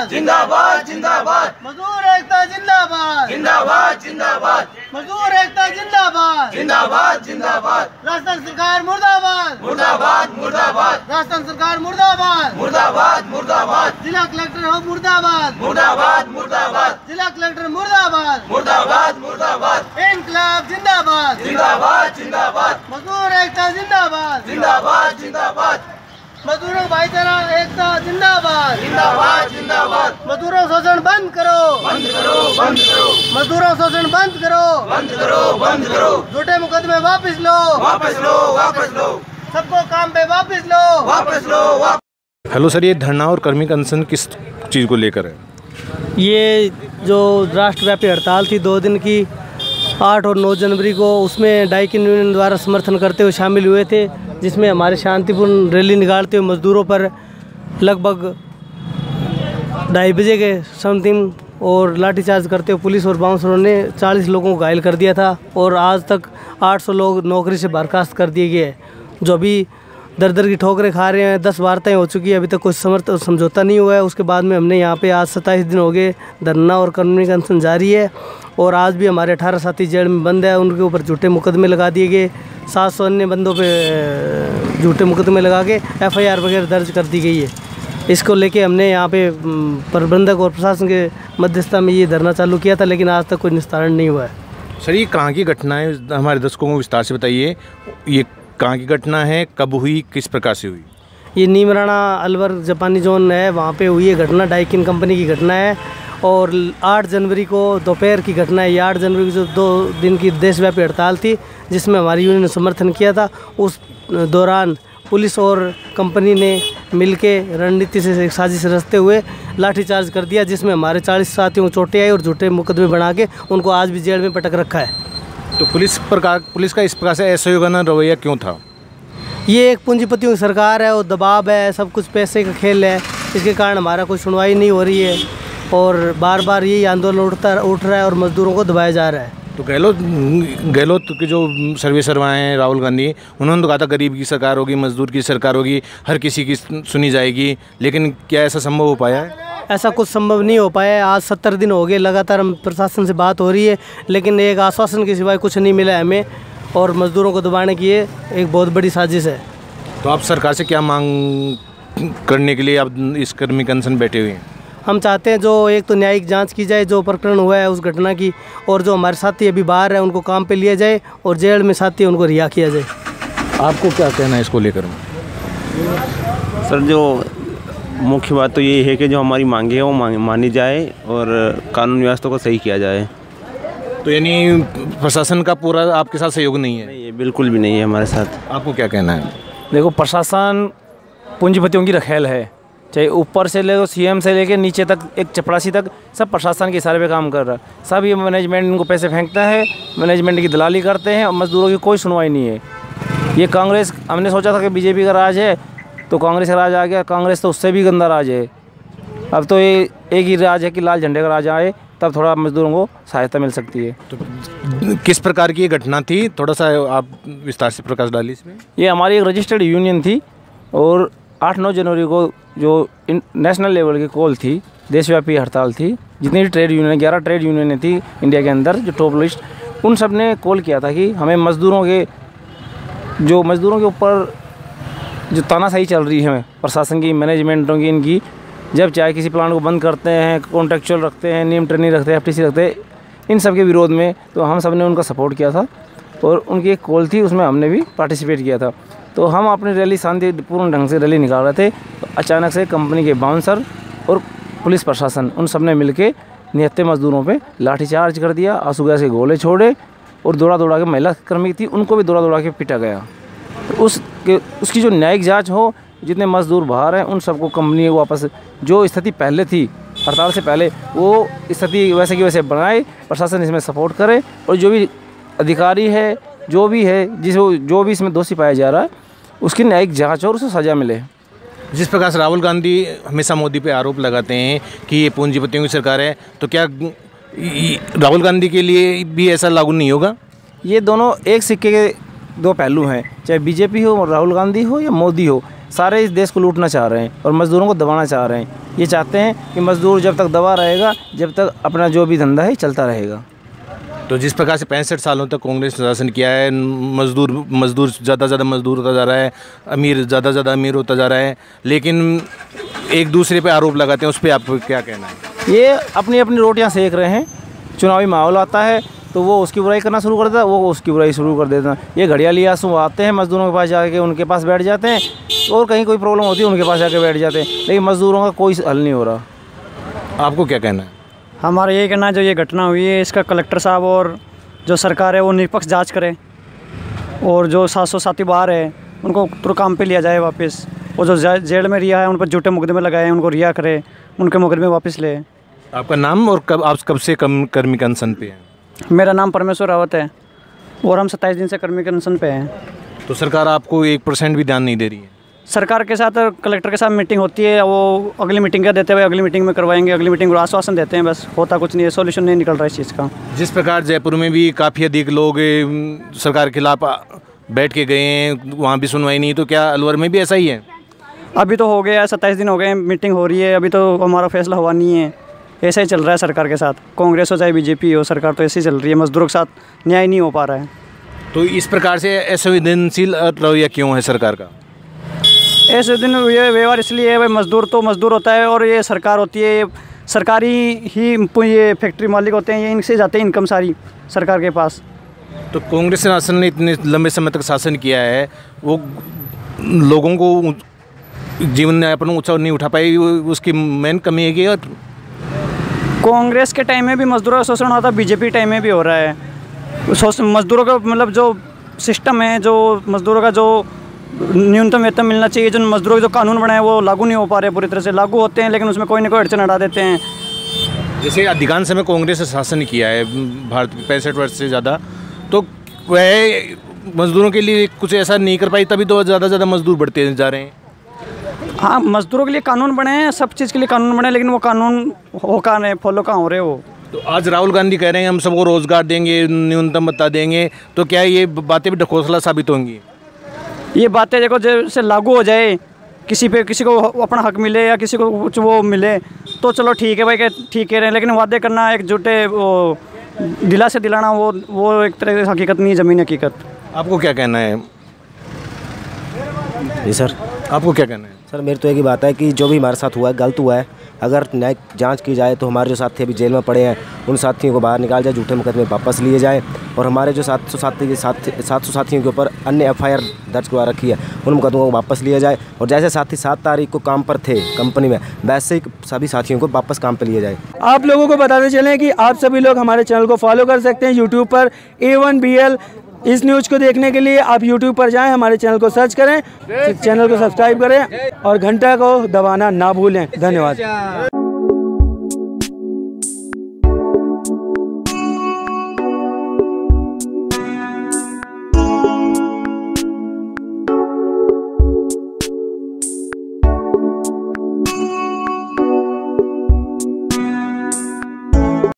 जिंदाबाद जिंदाबाद जिंदाबाद मजदूर एकता जिंदाबाद जिंदाबाद जिंदाबाद मजदूर एकता जिंदाबाद जिंदाबाद जिंदाबाद राजस्थान सरकार मुर्दाबाद मुर्दाबाद मुर्दाबाद राजस्थान सरकार मुर्दाबाद मुर्दाबाद मुर्दाबाद जिला कलेक्टर हो मुर्दाबाद मुर्दाबाद मुर्दाबाद जिला कलेक्टर मुर्दाबाद मुर्दाबाद मुर्दाबाद इनकलाब जिंदाबाद जिंदाबाद जिंदाबाद मजदूर एकता जिंदाबाद जिंदाबाद जिंदाबाद मजदूरों भाईचारा एकता जिंदाबाद जिंदाबाद जिंदाबाद मजदूरों शोषण बंद करो बंद करो बंद करो मजदूरों शोषण बंद करो बंद करो बंद करो झूठे मुकदमे वापस लो वापस लो वापस लो सबको काम पे वापस लो वापस लो वापस। हेलो सर, ये धरना और कर्मी अनशन किस चीज़ को लेकर है? ये जो राष्ट्रव्यापी हड़ताल थी 2 दिन की 8 और 9 जनवरी को, उसमें डाइकिन यूनियन द्वारा समर्थन करते हुए शामिल हुए थे, जिसमें हमारे शांतिपूर्ण रैली निकालते हुए मजदूरों पर लगभग 2:30 बजे के समथिंग और लाठीचार्ज करते हुए पुलिस और बाउंसरों ने 40 लोगों को घायल कर दिया था और आज तक 800 लोग नौकरी से बर्खास्त कर दिए गए हैं, जो अभी दर दर की ठोकरें खा रहे हैं। 10 वार्ताएं हो चुकी है, अभी तक कोई समझौता नहीं हुआ है। उसके बाद में हमने यहाँ पे आज 27 दिन हो गए धरना और कर्मी अनशन जारी है और आज भी हमारे 18 साथी जेल में बंद है, उनके ऊपर झूठे मुकदमे लगा दिए गए। 700 अन्य बंदों पे झूठे मुकदमे लगा के FIR वगैरह दर्ज कर दी गई है। इसको लेके हमने यहाँ पे प्रबंधक और प्रशासन के मध्यस्थता में ये धरना चालू किया था, लेकिन आज तक कोई निस्तारण नहीं हुआ है। सर, ये कहाँ की घटना है? हमारे दर्शकों को विस्तार से बताइए, ये कहाँ की घटना है, कब हुई, किस प्रकार से हुई? ये नीमराना अलवर जापानी जोन है, वहाँ पे हुई है घटना, डाइकिन कंपनी की घटना है और 8 जनवरी को दोपहर की घटना है। ये 8 जनवरी को जो 2 दिन की देशव्यापी हड़ताल थी, जिसमें हमारी यूनियन ने समर्थन किया था, उस दौरान पुलिस और कंपनी ने मिलके रणनीति से एक साजिश रचते हुए लाठीचार्ज कर दिया, जिसमें हमारे 40 साथियों को चोटें आई और झूठे मुकदमे बना के उनको आज भी जेल में पटक रखा है। तो पुलिस का इस प्रकार से असहयोगाना रवैया क्यों था? ये एक पूंजीपतियों की सरकार है और दबाव है, सब कुछ पैसे का खेल है, इसके कारण हमारा कोई सुनवाई नहीं हो रही है और बार बार यही आंदोलन उठ रहा है और मजदूरों को दबाया जा रहा है। तो गहलोत के जो सर्वेसर्वा हैं राहुल गांधी, उन्होंने तो कहा था गरीब की सरकार होगी, मजदूर की सरकार होगी, हर किसी की सुनी जाएगी, लेकिन क्या ऐसा संभव हो पाया है? ऐसा कुछ संभव नहीं हो पाया है। आज 70 दिन हो गए लगातार हम प्रशासन से बात हो रही है, लेकिन एक आश्वासन के सिवाय कुछ नहीं मिला है हमें और मजदूरों को दबाने की ये एक बहुत बड़ी साजिश है। तो आप सरकार से क्या मांग करने के लिए आप इस कर्मी अनशन बैठे हुए हैं? हम चाहते हैं जो एक तो न्यायिक जांच की जाए जो प्रकरण हुआ है उस घटना की, और जो हमारे साथी अभी बाहर है उनको काम पे लिया जाए और जेल में साथी उनको रिहा किया जाए। आपको क्या कहना है इसको लेकर? सर, जो मुख्य बात तो यही है कि जो हमारी मांगे हैं वो मानी जाए और कानून व्यवस्था को सही किया जाए। तो यानी प्रशासन का पूरा आपके साथ सहयोग नहीं है? नहीं, ये बिल्कुल भी नहीं है हमारे साथ। आपको क्या कहना है? देखो, प्रशासन पूंजीपतियों की रखेल है, चाहे ऊपर से ले CM से लेके नीचे तक, एक चपरासी तक, सब प्रशासन के इशारे पे काम कर रहा है। सब ये मैनेजमेंट इनको पैसे फेंकता है, मैनेजमेंट की दलाली करते हैं और मजदूरों की कोई सुनवाई नहीं है। ये कांग्रेस, हमने सोचा था कि BJP का राज है तो कांग्रेस का राज आ गया, कांग्रेस तो उससे भी गंदा राज है। अब तो ये एक ही राज है कि लाल झंडे का राज आए, तब थोड़ा मजदूरों को सहायता मिल सकती है। तो किस प्रकार की ये घटना थी, थोड़ा सा आप विस्तार से प्रकाश डालिए इसमें। ये हमारी एक रजिस्टर्ड यूनियन थी और 8-9 जनवरी को जो नेशनल लेवल की कॉल थी, देशव्यापी हड़ताल थी, जितनी भी ट्रेड यूनियन 11 ट्रेड यूनियन थी इंडिया के अंदर जो टॉप लिस्ट, उन सब ने कॉल किया था कि हमें मजदूरों के ऊपर जो तानाशाही चल रही है प्रशासन की, मैनेजमेंटों की, इनकी, जब चाहे किसी प्लांट को बंद करते हैं, कॉन्ट्रेक्चुअल रखते हैं, नियम ट्रेनिंग रखते हैं, FTC रखते हैं, इन सब के विरोध में तो हम सब ने उनका सपोर्ट किया था और उनकी एक कॉल थी, उसमें हमने भी पार्टिसिपेट किया था। तो हम अपनी रैली शांतिपूर्ण ढंग से रैली निकाल रहे थे, तो अचानक से कंपनी के बाउंसर और पुलिस प्रशासन उन सब ने मिल के निहत्थे मजदूरों पे लाठीचार्ज कर दिया, आंसू गैस के गोले छोड़े और दौड़ा के महिला कर्मी थी उनको भी दौड़ा के पीटा गया। तो उसकी जो न्यायिक जांच हो, जितने मजदूर बाहर हैं उन सबको कंपनी को वापस जो स्थिति पहले थी हड़ताल से पहले, वो स्थिति वैसे की वैसे बनाए, प्रशासन इसमें सपोर्ट करे और जो भी अधिकारी है, जो भी है, जो भी इसमें दोषी पाया जा रहा है, उसकी न्यायिक जांच और उसे सज़ा मिले। जिस प्रकार से राहुल गांधी हमेशा मोदी पे आरोप लगाते हैं कि ये पूंजीपतियों की सरकार है, तो क्या राहुल गांधी के लिए भी ऐसा लागू नहीं होगा? ये दोनों एक सिक्के के 2 पहलू हैं, चाहे BJP हो, राहुल गांधी हो या मोदी हो, सारे इस देश को लूटना चाह रहे हैं और मजदूरों को दबाना चाह रहे हैं। ये चाहते हैं कि मज़दूर जब तक दबा रहेगा, जब तक अपना जो भी धंधा है चलता रहेगा। तो जिस प्रकार से 65 सालों तक कांग्रेस ने शासन किया है, मजदूर ज़्यादा ज़्यादा मजदूर होता जा रहा है, अमीर ज़्यादा ज़्यादा अमीर होता जा रहा है, लेकिन एक दूसरे पे आरोप लगाते हैं, उस पर आपको क्या कहना है? ये अपनी अपनी रोटियां सेक रहे हैं। चुनावी माहौल आता है तो वो उसकी बुराई करना शुरू कर देता है, वो उसकी बुराई शुरू कर देता है। ये घड़ियाली आंसू आते हैं मज़दूरों के पास जाके, उनके पास बैठ जाते हैं, और कहीं कोई प्रॉब्लम होती है उनके पास जाके बैठ जाते हैं, लेकिन मज़दूरों का कोई हल नहीं हो रहा। आपको क्या कहना है? हमारा यही कहना है, जो ये घटना हुई है इसका कलेक्टर साहब और जो सरकार है वो निष्पक्ष जांच करे, और जो 700 साथी बाहर है उनको तुरंत काम पे लिया जाए वापस, और जो जेल में रिहा है उन पर झूठे मुकदमे लगाए हैं उनको रिहा करे, उनके मुकदमे वापस ले। आपका नाम और आप कब से कर्मी के अनशन पे हैं? मेरा नाम परमेश्वर रावत है और हम 27 दिन से कर्मी के अनशन पे हैं। तो सरकार आपको 1% भी ध्यान नहीं दे रही है? सरकार के साथ कलेक्टर के साथ मीटिंग होती है, वो अगली मीटिंग क्या देते हुए अगली मीटिंग में करवाएंगे, अगली मीटिंग को आश्वासन देते हैं, बस होता कुछ नहीं है, सोल्यूशन नहीं निकल रहा है इस चीज़ का। जिस प्रकार जयपुर में भी काफ़ी अधिक लोग सरकार के खिलाफ बैठ के गए हैं, वहाँ भी सुनवाई नहीं, तो क्या अलवर में भी ऐसा ही है? अभी तो हो गया 27 दिन हो गए, मीटिंग हो रही है, अभी तो हमारा फैसला हुआ नहीं है। ऐसा ही चल रहा है सरकार के साथ, कांग्रेस हो चाहे बीजेपी हो, सरकार तो ऐसे ही चल रही है, मजदूरों के साथ न्याय नहीं हो पा रहा है। तो इस प्रकार से असंवेदनशील रवैया क्यों है सरकार का? ऐसे दिन ये व्यवहार इसलिए है भाई, मजदूर तो मजदूर होता है, और ये सरकार होती है, सरकारी ही ये फैक्ट्री मालिक होते हैं, ये इनसे जाते हैं इनकम सारी सरकार के पास। तो कांग्रेस शासन ने इतने लंबे समय तक शासन किया है, वो लोगों को जीवन यापन ऊँचा नहीं उठा पाई, उसकी मेन कमी है कि कांग्रेस के टाइम में भी मजदूरों का शोषण होता है, बीजेपी टाइम में भी हो रहा है। मजदूरों का मतलब जो सिस्टम है, जो मजदूरों का जो न्यूनतम वेतन मिलना चाहिए, जो मजदूरों के जो कानून बनाए वो लागू नहीं हो पा रहे, पूरी तरह से लागू होते हैं लेकिन उसमें कोई ना कोई अड़चन हटा देते हैं। जैसे अधिकांश समय कांग्रेस ने शासन किया है भारत में 65 वर्ष से ज़्यादा, तो वह मजदूरों के लिए कुछ ऐसा नहीं कर पाई, तभी तो ज़्यादा ज़्यादा मजदूर बढ़ते जा रहे हैं। हाँ, मजदूरों के लिए कानून बने हैं, सब चीज़ के लिए कानून बने, लेकिन वो कानून हो कहाँ रहे, फॉलो कहाँ हो रहे हो। तो आज राहुल गांधी कह रहे हैं हम सबको रोज़गार देंगे, न्यूनतम भत्ता देंगे, तो क्या ये बातें भी ढकोसला साबित होंगी? ये बातें देखो जैसे लागू हो जाए, किसी को अपना हक मिले या किसी को कुछ वो मिले तो चलो ठीक है भाई, ठीक कह रहे हैं, लेकिन वादे करना एक झूठे वो दिला से दिलाना, वो एक तरह से हकीकत नहीं है, ज़मीन हकीकत। आपको क्या कहना है? जी सर, आपको क्या कहना है? सर मेरी तो एक ही बात है कि जो भी हमारे साथ हुआ है गलत हुआ है, अगर न्यायिक जांच की जाए तो हमारे जो साथी अभी जेल में पड़े हैं उन साथियों को बाहर निकाल जाए, झूठे मुकदमे वापस लिए जाए, और हमारे जो 700 साथियों के ऊपर अन्य FIR दर्ज करवा रखी है उन मुकदमों को वापस लिया जाए, और जैसे साथी 7 तारीख को काम पर थे कंपनी में, वैसे ही सभी साथियों को वापस काम पर लिए जाए। आप लोगों को बताते चलें कि आप सभी लोग हमारे चैनल को फॉलो कर सकते हैं यूट्यूब पर A1BL। इस न्यूज़ को देखने के लिए आप YouTube पर जाएं, हमारे चैनल को सर्च करें, चैनल को सब्सक्राइब करें और घंटा को दबाना ना भूलें। धन्यवाद।